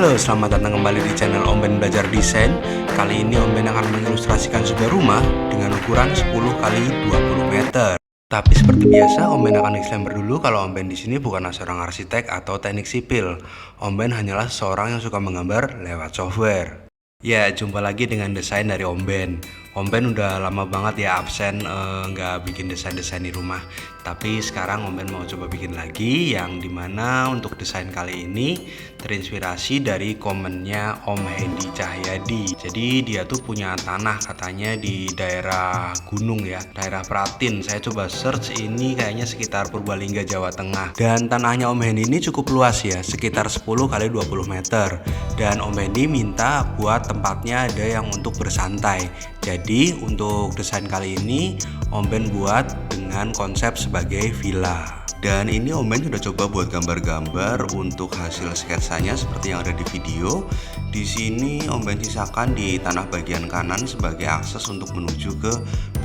Halo, selamat datang kembali di channel Om Ben Belajar Desain. Kali ini Om Ben akan mengilustrasikan sebuah rumah dengan ukuran 10 kali 20 meter. Tapi seperti biasa, Om Ben akan disclaimer dulu kalau Om Ben di sini bukanlah seorang arsitek atau teknik sipil. Om Ben hanyalah seorang yang suka menggambar lewat software. Ya, jumpa lagi dengan desain dari Om Ben. Om Ben udah lama banget ya absen nggak bikin desain-desain di rumah. Tapi sekarang Om Ben mau coba bikin lagi yang dimana untuk desain kali ini terinspirasi dari komennya Om Hendy Cahyadi. Jadi dia tuh punya tanah katanya di daerah gunung ya, daerah Pratin. Saya coba search, ini kayaknya sekitar Purbalingga, Jawa Tengah. Dan tanahnya Om Hendy ini cukup luas ya, sekitar 10 kali 20 meter. Dan Om Hendy minta buat tempatnya ada yang untuk bersantai. Jadi untuk desain kali ini Om Ben buat dengan konsep sebagai villa. Dan ini Om Ben sudah coba buat gambar-gambar untuk hasil sketsanya seperti yang ada di video. Di sini Om Ben sisakan di tanah bagian kanan sebagai akses untuk menuju ke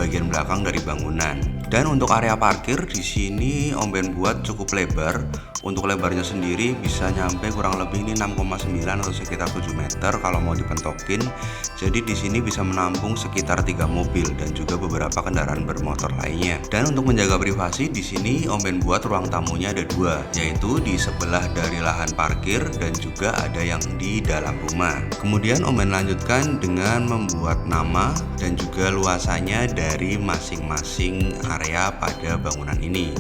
bagian belakang dari bangunan. Dan untuk area parkir di sini Om Ben buat cukup lebar. Untuk lebarnya sendiri bisa nyampe kurang lebih ini 6,9 atau sekitar 7 meter kalau mau dipentokin. Jadi di sini bisa menampung sekitar 3 mobil dan juga beberapa kendaraan bermotor lainnya. Dan untuk menjaga privasi di sini Om Ben buat ruang tamunya ada 2, yaitu di sebelah dari lahan parkir dan juga ada yang di dalam rumah. Kemudian Om Ben lanjutkan dengan membuat nama dan juga luasannya dari masing-masing area pada bangunan ini.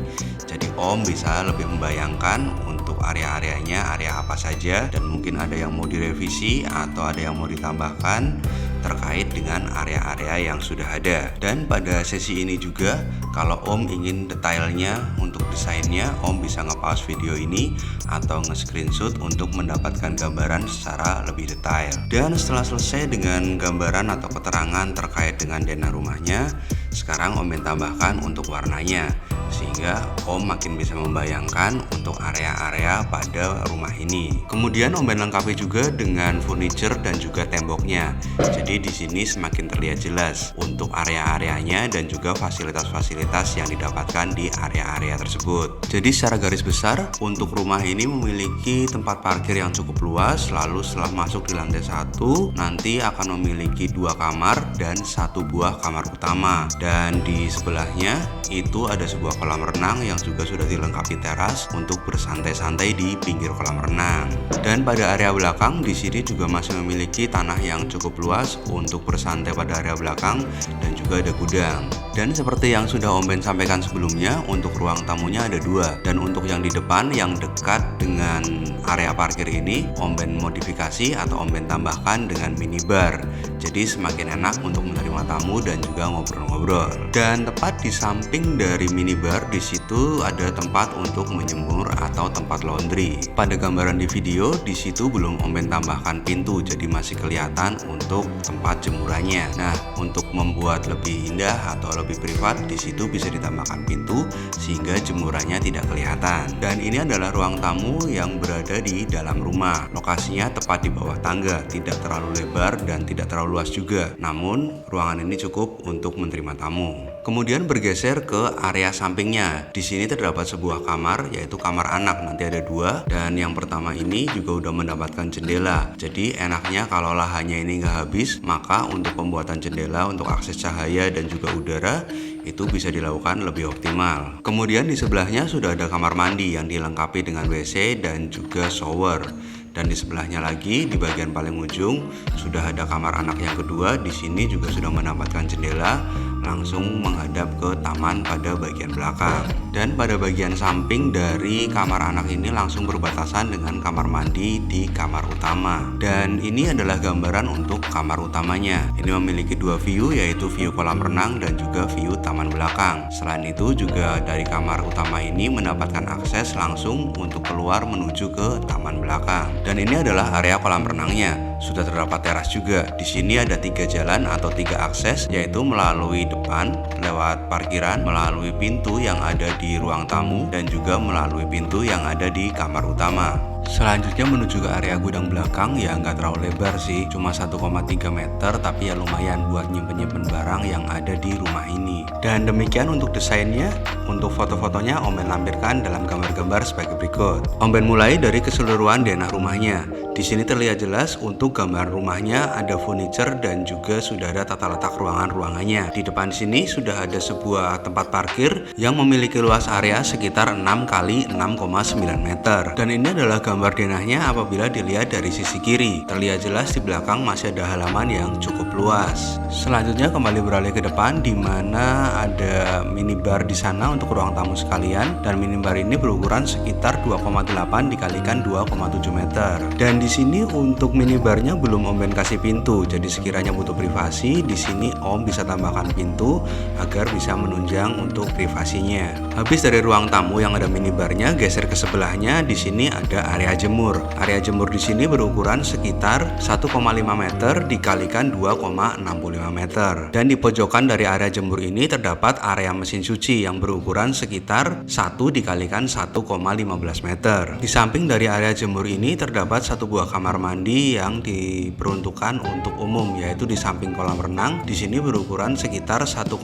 Jadi Om bisa lebih membayangkan untuk area-areanya area apa saja, dan mungkin ada yang mau direvisi atau ada yang mau ditambahkan terkait dengan area-area yang sudah ada. Dan pada sesi ini juga kalau Om ingin detailnya untuk desainnya, Om bisa nge-pause video ini atau nge-screenshot untuk mendapatkan gambaran secara lebih detail. Dan setelah selesai dengan gambaran atau keterangan terkait dengan denah rumahnya, sekarang Om Ben tambahkan untuk warnanya, sehingga Om makin bisa membayangkan untuk area-area pada rumah ini. Kemudian Om Ben lengkapi juga dengan furniture dan juga temboknya. Jadi di sini semakin terlihat jelas untuk area-areanya dan juga fasilitas-fasilitas yang didapatkan di area-area tersebut. Jadi secara garis besar untuk rumah ini memiliki tempat parkir yang cukup luas. Lalu setelah masuk di lantai 1 nanti akan memiliki 2 kamar dan 1 buah kamar utama. Dan di sebelahnya itu ada sebuah kolam renang yang juga sudah dilengkapi teras untuk bersantai-santai di pinggir kolam renang. Dan pada area belakang di sini juga masih memiliki tanah yang cukup luas untuk bersantai pada area belakang dan juga ada gudang. Dan seperti yang sudah Om Ben sampaikan sebelumnya, untuk ruang tamunya ada 2. Dan untuk yang di depan yang dekat dengan area parkir ini Om Ben modifikasi atau Om Ben tambahkan dengan minibar. Jadi semakin enak untuk menerima tamu dan juga ngobrol-ngobrol. Dan tepat di samping dari minibar di situ ada tempat untuk menjemur atau tempat laundry. Pada gambaran di video di situ belum Om Ben tambahkan pintu, jadi masih kelihatan untuk tempat jemurannya. Nah, untuk membuat lebih indah atau lebih privat di situ bisa ditambahkan pintu sehingga jemurannya tidak kelihatan. Dan ini adalah ruang tamu yang berada di dalam rumah. Lokasinya tepat di bawah tangga, tidak terlalu lebar dan tidak terlalu luas juga. Namun ruangan ini cukup untuk menerima tamu. Kemudian bergeser ke area sampingnya. Di sini terdapat sebuah kamar, yaitu kamar anak. Nanti ada 2. Dan yang pertama ini juga udah mendapatkan jendela. Jadi enaknya kalau lahannya ini nggak habis, maka untuk pembuatan jendela untuk akses cahaya dan juga udara itu bisa dilakukan lebih optimal. Kemudian di sebelahnya sudah ada kamar mandi yang dilengkapi dengan WC dan juga shower. Dan di sebelahnya lagi di bagian paling ujung sudah ada kamar anak yang kedua. Di sini juga sudah mendapatkan jendela langsung menghadap ke taman pada bagian belakang. Dan pada bagian samping dari kamar anak ini langsung berbatasan dengan kamar mandi di kamar utama. Dan ini adalah gambaran untuk kamar utamanya. Ini memiliki 2 view, yaitu view kolam renang dan juga view taman belakang. Selain itu juga dari kamar utama ini mendapatkan akses langsung untuk keluar menuju ke taman belakang. Dan ini adalah area kolam renangnya. Sudah terdapat teras juga. Di sini ada 3 jalan atau 3 akses, yaitu melalui depan, lewat parkiran, melalui pintu yang ada di ruang tamu, dan juga melalui pintu yang ada di kamar utama. Selanjutnya menuju ke area gudang belakang, ya nggak terlalu lebar sih, cuma 1,3 meter, tapi ya lumayan buat nyimpen-nyimpen barang yang ada di rumah ini. Dan demikian untuk desainnya. Untuk foto-fotonya Om Ben lampirkan dalam gambar-gambar sebagai berikut. Om Ben mulai dari keseluruhan denah rumahnya. Di sini terlihat jelas untuk gambar rumahnya ada furniture dan juga sudah ada tata letak ruangan-ruangannya. Di depan sini sudah ada sebuah tempat parkir yang memiliki luas area sekitar 6 kali 6,9 meter. Dan ini adalah gambar denahnya apabila dilihat dari sisi kiri. Terlihat jelas di belakang masih ada halaman yang cukup luas. Selanjutnya kembali beralih ke depan di mana ada minibar di sana untuk ruang tamu sekalian, dan minibar ini berukuran sekitar 2,8 dikalikan 2,7 meter. Dan di sini untuk minibarnya belum Om Ben kasih pintu, jadi sekiranya butuh privasi, di sini Om bisa tambahkan pintu agar bisa menunjang untuk privasinya. Habis dari ruang tamu yang ada minibarnya, geser ke sebelahnya. Di sini ada area jemur. Area jemur di sini berukuran sekitar 1,5 meter dikalikan 2,65 meter. Dan di pojokan dari area jemur ini terdapat area mesin cuci yang berukuran sekitar 1 dikalikan 1,15 meter. Di samping dari area jemur ini terdapat satu buah kamar mandi yang diperuntukkan untuk umum, yaitu di samping kolam renang. Di sini berukuran sekitar 1,5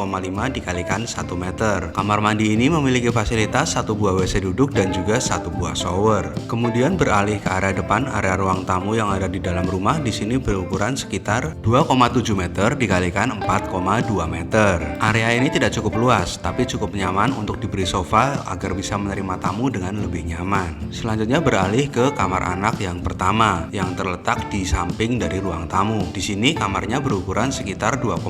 dikalikan 1 meter. Kamar mandi ini memiliki fasilitas satu buah WC duduk dan juga satu buah shower. Kemudian beralih ke area depan, area ruang tamu yang ada di dalam rumah. Di sini berukuran sekitar 2,7 meter dikalikan 4,2 meter. Area ini tidak cukup luas, tapi cukup nyaman untuk diberi sofa agar bisa menerima tamu dengan lebih nyaman. Selanjutnya beralih ke kamar anak yang pertama yang terletak di samping dari ruang tamu. Di sini kamarnya berukuran sekitar 2,5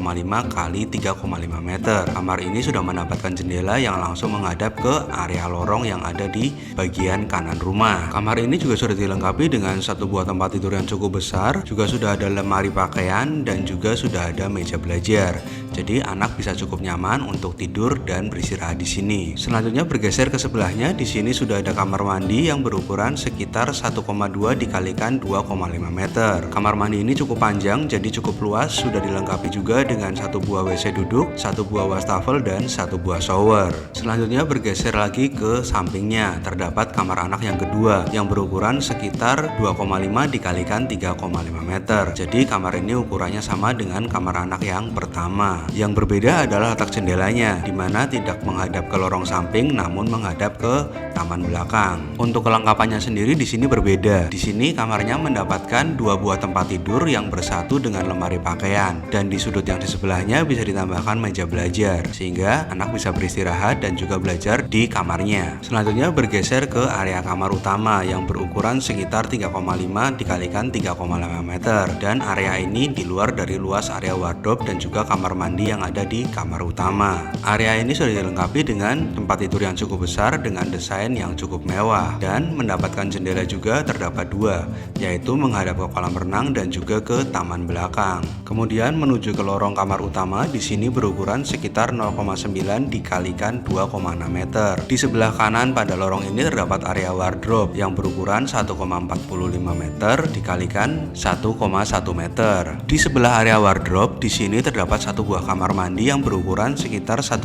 kali 3,5 meter. Kamar ini sudah mendapatkan jendela yang langsung menghadap ke area lorong yang ada di bagian kanan rumah. Kamar ini juga sudah dilengkapi dengan satu buah tempat tidur yang cukup besar, juga sudah ada lemari pakaian dan juga sudah ada meja belajar. Jadi anak bisa cukup nyaman untuk tidur dan beristirahat di sini. Selanjutnya bergeser ke sebelahnya, di sini sudah ada kamar mandi yang berukuran sekitar 1,2 dikalikan 2,5 meter. Kamar mandi ini cukup panjang, jadi cukup luas, sudah dilengkapi juga dengan satu buah WC duduk, satu buah wastafel dan satu buah shower. Selanjutnya bergeser lagi ke sampingnya, terdapat kamar anak yang kedua yang berukuran sekitar 2,5 dikalikan 3,5 meter. Jadi kamar ini ukurannya sama dengan kamar anak yang pertama. Yang berbeda adalah letak jendelanya, di mana tidak menghadap ke lorong samping namun menghadap ke taman belakang. Untuk kelengkapannya sendiri di sini berbeda. Di sini kamarnya mendapatkan dua buah tempat tidur yang bersatu dengan lemari pakaian, dan di sudut yang di sebelahnya bisa ditambahkan meja belajar sehingga anak bisa beristirahat dan juga belajar di kamarnya. Selanjutnya bergeser ke area kamar utama yang berukuran sekitar 3,5 dikalikan 3,5 meter, dan area ini di luar dari luas area wardrobe dan juga kamar mandi yang ada di kamar utama. Area ini sudah dilengkapi dengan tempat tidur yang cukup besar dengan desain yang cukup mewah, dan mendapatkan jendela juga terdapat dua, yaitu menghadap ke kolam renang dan juga ke taman belakang. Kemudian menuju ke lorong kamar utama, di sini berukuran sekitar 0,9 dikalikan 2,6 meter. Di sebelah kanan pada lorong ini terdapat area wardrobe yang berukuran 1,45 meter dikalikan 1,1 meter. Di sebelah area wardrobe di sini terdapat satu buah kamar mandi yang berukuran sekitar 1,2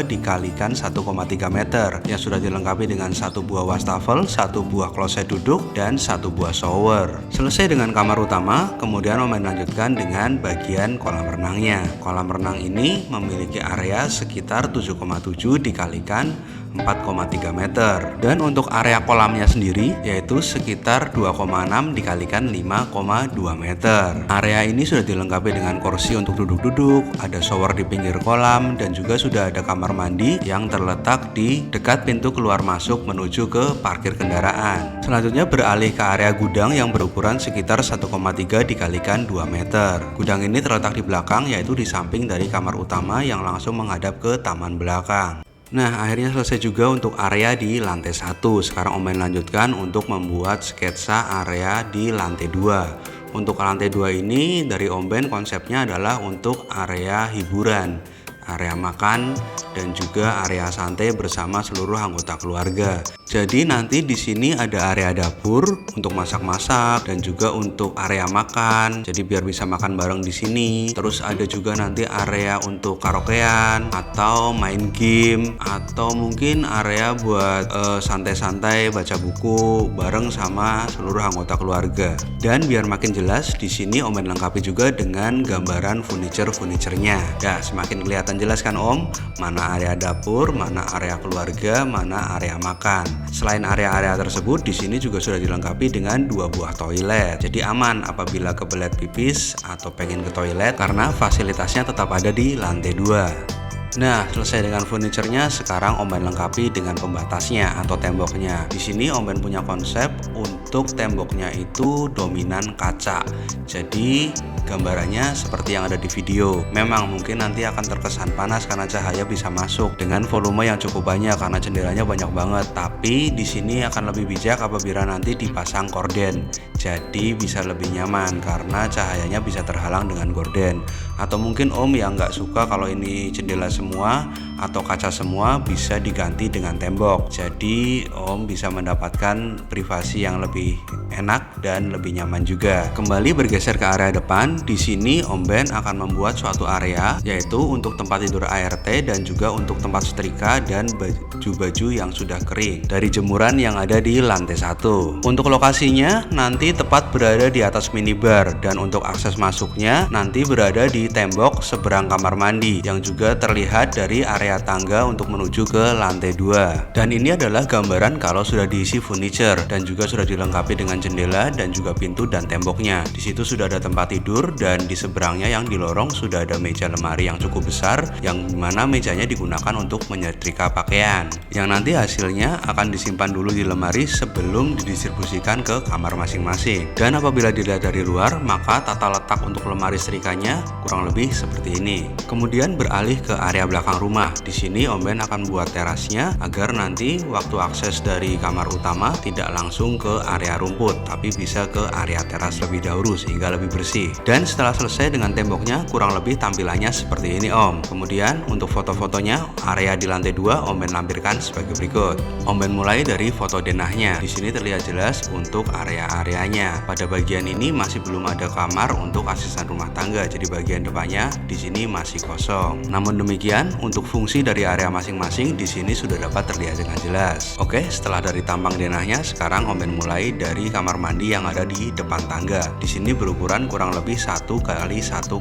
dikalikan 1,3 meter yang sudah dilengkapi dengan satu buah wastafel, satu buah kloset duduk dan satu buah shower. Selesai dengan kamar utama, kemudian melanjutkan dengan bagian kolam renangnya. Kolam renang ini memiliki area sekitar 7,7 dikalikan 4,3 meter, dan untuk area kolamnya sendiri yaitu sekitar 2,6 dikalikan 5,2 meter. Area ini sudah dilengkapi dengan kursi untuk duduk-duduk, ada shower di pinggir kolam, dan juga sudah ada kamar mandi yang terletak di dekat pintu keluar masuk menuju ke parkir kendaraan. Selanjutnya beralih ke area gudang yang berukuran sekitar 1,3 dikalikan 2 meter. Gudang ini terletak di belakang, yaitu di samping dari kamar utama yang langsung menghadap ke taman belakang. Nah, akhirnya selesai juga untuk area di lantai 1. Sekarang Om Ben lanjutkan untuk membuat sketsa area di lantai 2. Untuk lantai 2 ini dari Om Ben konsepnya adalah untuk area hiburan, area makan, dan juga area santai bersama seluruh anggota keluarga. Jadi nanti di sini ada area dapur untuk masak-masak dan juga untuk area makan. Jadi biar bisa makan bareng di sini. Terus ada juga nanti area untuk karaokean atau main game, atau mungkin area buat santai-santai baca buku bareng sama seluruh anggota keluarga. Dan biar makin jelas, di sini Om Ben lengkapi juga dengan gambaran furniture-nya. Ya, semakin kelihatan jelas kan Om, mana area dapur, mana area keluarga, mana area makan. Selain area-area tersebut, di sini juga sudah dilengkapi dengan 2 buah toilet. Jadi aman apabila kebelet pipis atau pengen ke toilet karena fasilitasnya tetap ada di lantai 2. Nah, selesai dengan furniturnya, sekarang Om Ben lengkapi dengan pembatasnya atau temboknya. Di sini Om Ben punya konsep untuk temboknya itu dominan kaca. Jadi gambarannya seperti yang ada di video. Memang mungkin nanti akan terkesan panas karena cahaya bisa masuk dengan volume yang cukup banyak karena jendelanya banyak banget. Tapi di sini akan lebih bijak apabila nanti dipasang gorden. Jadi bisa lebih nyaman karena cahayanya bisa terhalang dengan gorden. Atau mungkin Om yang nggak suka kalau ini jendela semua atau kaca semua, bisa diganti dengan tembok. Jadi Om bisa mendapatkan privasi yang lebih enak dan lebih nyaman juga. Kembali bergeser ke area depan, di sini Om Ben akan membuat suatu area yaitu untuk tempat tidur ART dan juga untuk tempat setrika dan baju-baju yang sudah kering dari jemuran yang ada di lantai 1. Untuk lokasinya nanti tepat berada di atas minibar dan untuk akses masuknya nanti berada di tembok seberang kamar mandi yang juga terlihat dari area tangga untuk menuju ke lantai 2. Dan ini adalah gambaran kalau sudah diisi furniture dan juga sudah dilengkapi dengan jendela dan juga pintu dan temboknya. Di situ sudah ada tempat tidur dan di seberangnya yang di lorong sudah ada meja lemari yang cukup besar yang mana mejanya digunakan untuk menyetrika pakaian. Yang nanti hasilnya akan disimpan dulu di lemari sebelum didistribusikan ke kamar masing-masing. Dan apabila dilihat dari luar, maka tata letak untuk lemari setrikanya kurang lebih seperti ini. Kemudian beralih ke area belakang rumah. Di sini Om Ben akan buat terasnya agar nanti waktu akses dari kamar utama tidak langsung ke area rumput, tapi bisa ke area teras lebih dahulu sehingga lebih bersih. Dan setelah selesai dengan temboknya, kurang lebih tampilannya seperti ini Om. Kemudian untuk foto-fotonya, area di lantai 2 Om Ben lampirkan sebagai berikut. Om Ben mulai dari foto denahnya. Di sini terlihat jelas untuk area-areanya. Pada bagian ini masih belum ada kamar untuk asisten rumah tangga, jadi bagian depannya di sini masih kosong. Namun demikian, untuk fungsi dari area masing-masing di sini sudah dapat terlihat dengan jelas. Oke, setelah dari tampang denahnya, sekarang Om Ben mulai dari kamar mandi yang ada di depan tangga. Di sini berukuran kurang lebih 1 kali 1,5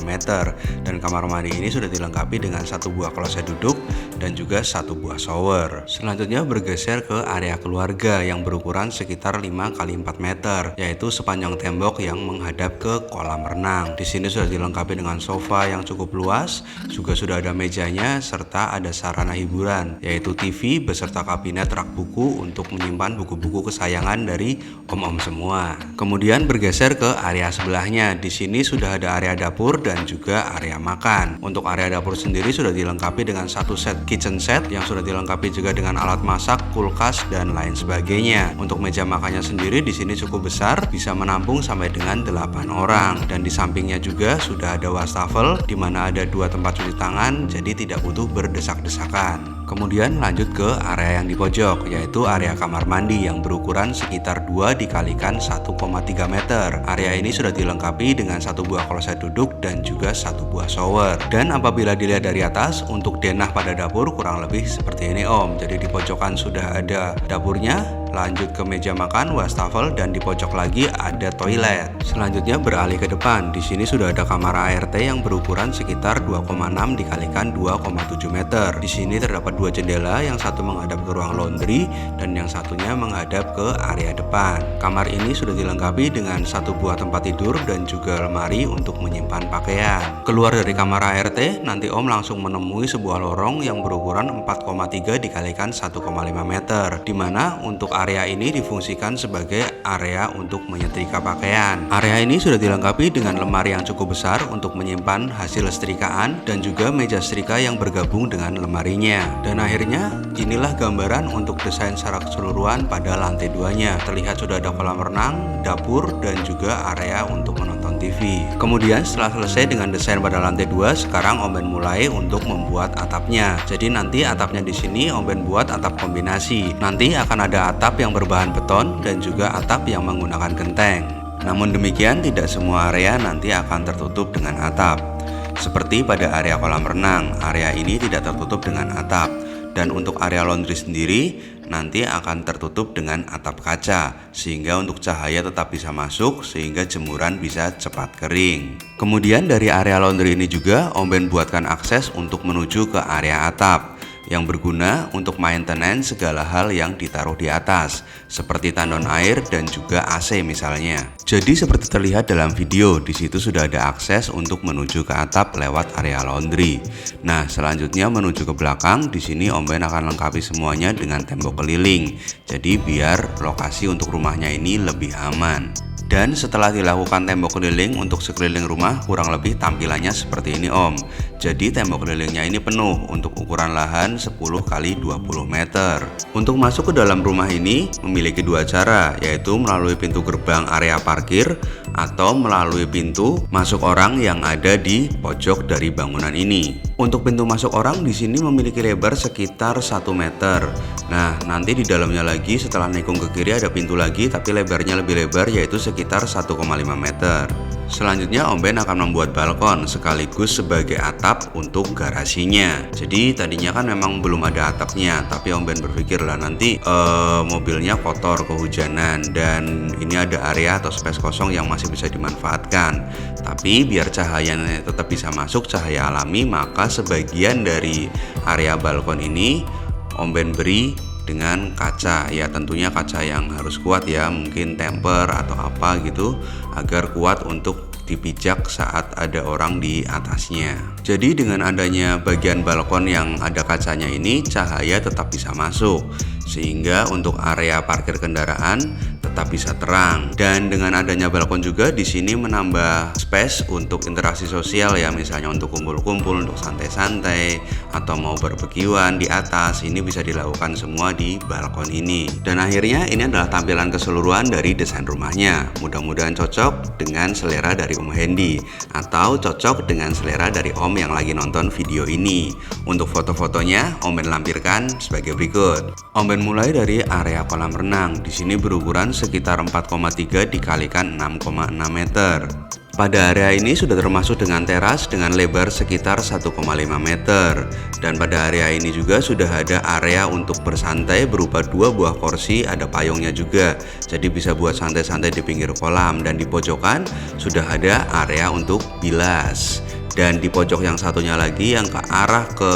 meter dan kamar mandi ini sudah dilengkapi dengan 1 buah kloset duduk dan juga 1 buah shower. Selanjutnya bergeser ke area keluarga yang berukuran sekitar 5 kali 4 meter, yaitu sepanjang tembok yang menghadap ke kolam renang. Di sini sudah dilengkapi dengan sofa yang cukup luas, juga sudah ada mejanya serta ada sarana hiburan yaitu TV beserta kabinet rak buku untuk menyimpan buku-buku kesayangan dari om-om semua. Kemudian bergeser ke area sebelahnya. Di sini sudah ada area dapur dan juga area makan. Untuk area dapur sendiri sudah dilengkapi dengan 1 set kitchen set yang sudah dilengkapi juga dengan alat masak, kulkas dan lain sebagainya. Untuk meja makannya sendiri di sini cukup besar, bisa menampung sampai dengan 8 orang. Dan di sampingnya juga sudah ada wastafel di mana ada 2 tempat cuci tangan, jadi tidak butuh berdesak-desakan. Kemudian lanjut ke area yang di pojok, yaitu area kamar mandi yang berukuran sekitar 2 dikalikan 1,3 meter. Area ini sudah dilengkapi dengan 1 buah kloset duduk dan juga 1 buah shower. Dan apabila dilihat dari atas, untuk denah pada dapur kurang lebih seperti ini Om. Jadi di pojokan sudah ada dapurnya, lanjut ke meja makan, wastafel, dan di pojok lagi ada toilet. Selanjutnya beralih ke depan. Di sini sudah ada kamar ART yang berukuran sekitar 2,6 dikalikan 2,7 meter. Di sini terdapat 2 jendela, yang satu menghadap ke ruang laundry dan yang satunya menghadap ke area depan. Kamar ini sudah dilengkapi dengan 1 buah tempat tidur dan juga lemari untuk menyimpan pakaian. Keluar dari kamar ART, nanti Om langsung menemui sebuah lorong yang berukuran 4,3 dikalikan 1,5 meter, dimana untuk area ini difungsikan sebagai area untuk menyetrika pakaian. Area ini sudah dilengkapi dengan lemari yang cukup besar untuk menyimpan hasil setrikaan dan juga meja setrika yang bergabung dengan lemarinya. Dan akhirnya inilah gambaran untuk desain secara keseluruhan pada lantai 2-nya. Terlihat sudah ada kolam renang, dapur, dan juga area untuk menonton TV. Kemudian setelah selesai dengan desain pada lantai 2, sekarang Om Ben mulai untuk membuat atapnya. Jadi nanti atapnya di sini Om Ben buat atap kombinasi. Nanti akan ada atap yang berbahan beton dan juga atap yang menggunakan genteng. Namun demikian, tidak semua area nanti akan tertutup dengan atap. Seperti pada area kolam renang, area ini tidak tertutup dengan atap. Dan untuk area laundry sendiri nanti akan tertutup dengan atap kaca, sehingga untuk cahaya tetap bisa masuk sehingga jemuran bisa cepat kering. Kemudian dari area laundry ini juga Om Ben buatkan akses untuk menuju ke area atap, yang berguna untuk maintenance segala hal yang ditaruh di atas, seperti tandon air dan juga AC misalnya. Jadi seperti terlihat dalam video, di situ sudah ada akses untuk menuju ke atap lewat area laundry. Nah, selanjutnya menuju ke belakang, di sini Om Ben akan lengkapi semuanya dengan tembok keliling. Jadi biar lokasi untuk rumahnya ini lebih aman. Dan setelah dilakukan tembok keliling untuk sekeliling rumah, kurang lebih tampilannya seperti ini Om. Jadi tembok kelilingnya ini penuh untuk ukuran lahan 10 x 20 meter. Untuk masuk ke dalam rumah ini memiliki dua cara, yaitu melalui pintu gerbang area parkir atau melalui pintu masuk orang yang ada di pojok dari bangunan ini. Untuk pintu masuk orang di sini memiliki lebar sekitar 1 meter. Nah, nanti di dalamnya lagi setelah nikung ke kiri ada pintu lagi, tapi lebarnya lebih lebar, yaitu sekitar 1,5 meter. Selanjutnya Om Ben akan membuat balkon sekaligus sebagai atap untuk garasinya. Jadi tadinya kan memang belum ada atapnya, tapi Om Ben berpikir lah nanti mobilnya kotor kehujanan dan ini ada area atau space kosong yang masih bisa dimanfaatkan. Tapi biar cahayanya tetap bisa masuk, cahaya alami, maka sebagian dari area balkon ini Om Ben beri dengan kaca, ya tentunya kaca yang harus kuat ya, mungkin temper atau apa gitu, agar kuat untuk dipijak saat ada orang di atasnya. Jadi dengan adanya bagian balkon yang ada kacanya ini, cahaya tetap bisa masuk, sehingga untuk area parkir kendaraan tetap bisa terang. Dan dengan adanya balkon juga di sini menambah space untuk interaksi sosial ya, misalnya untuk kumpul-kumpul, untuk santai-santai atau mau barbekyuan di atas, ini bisa dilakukan semua di balkon ini. Dan akhirnya ini adalah tampilan keseluruhan dari desain rumahnya. Mudah-mudahan cocok dengan selera dari Om Hendy atau cocok dengan selera dari Om yang lagi nonton video ini. Untuk foto-fotonya Om Ben lampirkan sebagai berikut. Om Ben mulai dari area kolam renang. Di sini berukuran sekitar 4,3 dikalikan 6,6 meter. Pada area ini sudah termasuk dengan teras dengan lebar sekitar 1,5 meter. Dan pada area ini juga sudah ada area untuk bersantai berupa 2 buah kursi, ada payungnya juga. Jadi bisa buat santai-santai di pinggir kolam. Dan di pojokan sudah ada area untuk bilas. Dan di pojok yang satunya lagi yang ke arah ke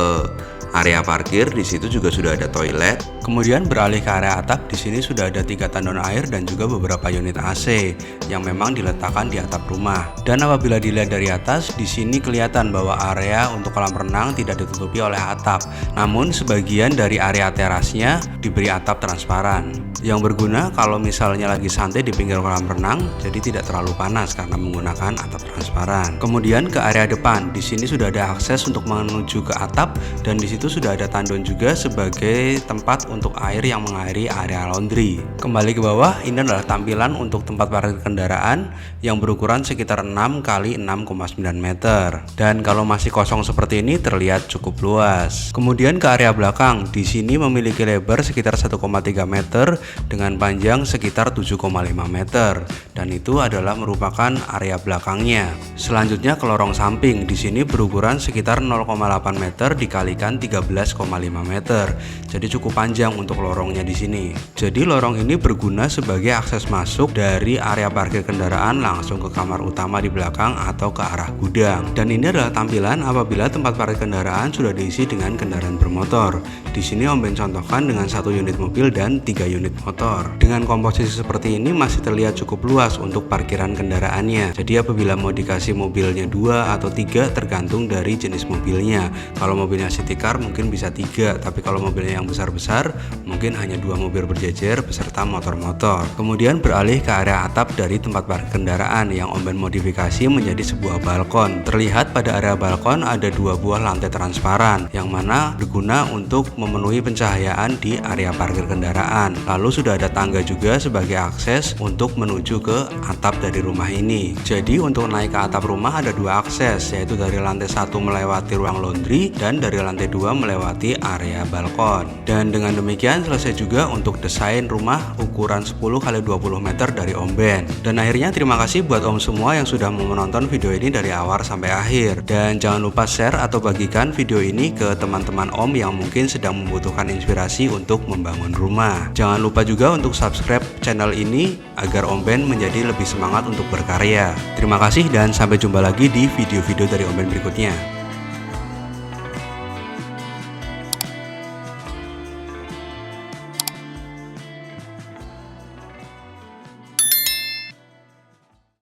area parkir, di situ juga sudah ada toilet. Kemudian beralih ke area atap, di sini sudah ada 3 tandon air dan juga beberapa unit AC yang memang diletakkan di atap rumah. Dan apabila dilihat dari atas, di sini kelihatan bahwa area untuk kolam renang tidak ditutupi oleh atap, namun sebagian dari area terasnya diberi atap transparan yang berguna kalau misalnya lagi santai di pinggir kolam renang, jadi tidak terlalu panas karena menggunakan atap transparan. Kemudian ke area depan, di sini sudah ada akses untuk menuju ke atap dan di situ sudah ada tandon juga sebagai tempat untuk air yang mengairi area laundry. Kembali ke bawah, ini adalah tampilan untuk tempat parkir kendaraan yang berukuran sekitar 6 x 6,9 meter. Dan kalau masih kosong seperti ini terlihat cukup luas. Kemudian ke area belakang, di sini memiliki lebar sekitar 1,3 meter dengan panjang sekitar 7,5 meter. Dan itu adalah merupakan area belakangnya. Selanjutnya ke lorong samping, di sini berukuran sekitar 0,8 meter dikalikan 13,5 meter. Jadi cukup panjang untuk lorongnya di sini. Jadi lorong ini berguna sebagai akses masuk dari area parkir kendaraan langsung ke kamar utama di belakang atau ke arah gudang. Dan ini adalah tampilan apabila tempat parkir kendaraan sudah diisi dengan kendaraan bermotor. Di sini Om Ben contohkan dengan 1 unit mobil dan 3 unit motor. Dengan komposisi seperti ini masih terlihat cukup luas untuk parkiran kendaraannya. Jadi apabila mau dikasih mobilnya 2 atau 3 tergantung dari jenis mobilnya. Kalau mobilnya city car mungkin bisa 3, tapi kalau mobilnya yang besar-besar mungkin hanya 2 mobil berjejer beserta motor-motor. Kemudian beralih ke area atap dari tempat parkir kendaraan yang Om Ben modifikasi menjadi sebuah balkon. Terlihat pada area balkon ada 2 buah lantai transparan yang mana berguna untuk memenuhi pencahayaan di area parkir kendaraan. Lalu sudah ada tangga juga sebagai akses untuk menuju ke atap dari rumah ini. Jadi untuk naik ke atap rumah ada 2 akses, yaitu dari lantai 1 melewati ruang laundry dan dari lantai 2 melewati area balkon. Dan dengan demikian selesai juga untuk desain rumah ukuran 10 x 20 meter dari Om Ben. Dan akhirnya terima kasih buat Om semua yang sudah mau menonton video ini dari awal sampai akhir. Dan jangan lupa share atau bagikan video ini ke teman-teman Om yang mungkin sedang membutuhkan inspirasi untuk membangun rumah. Jangan lupa juga untuk subscribe channel ini agar Om Ben menjadi lebih semangat untuk berkarya. Terima kasih dan sampai jumpa lagi di video-video dari Om Ben berikutnya.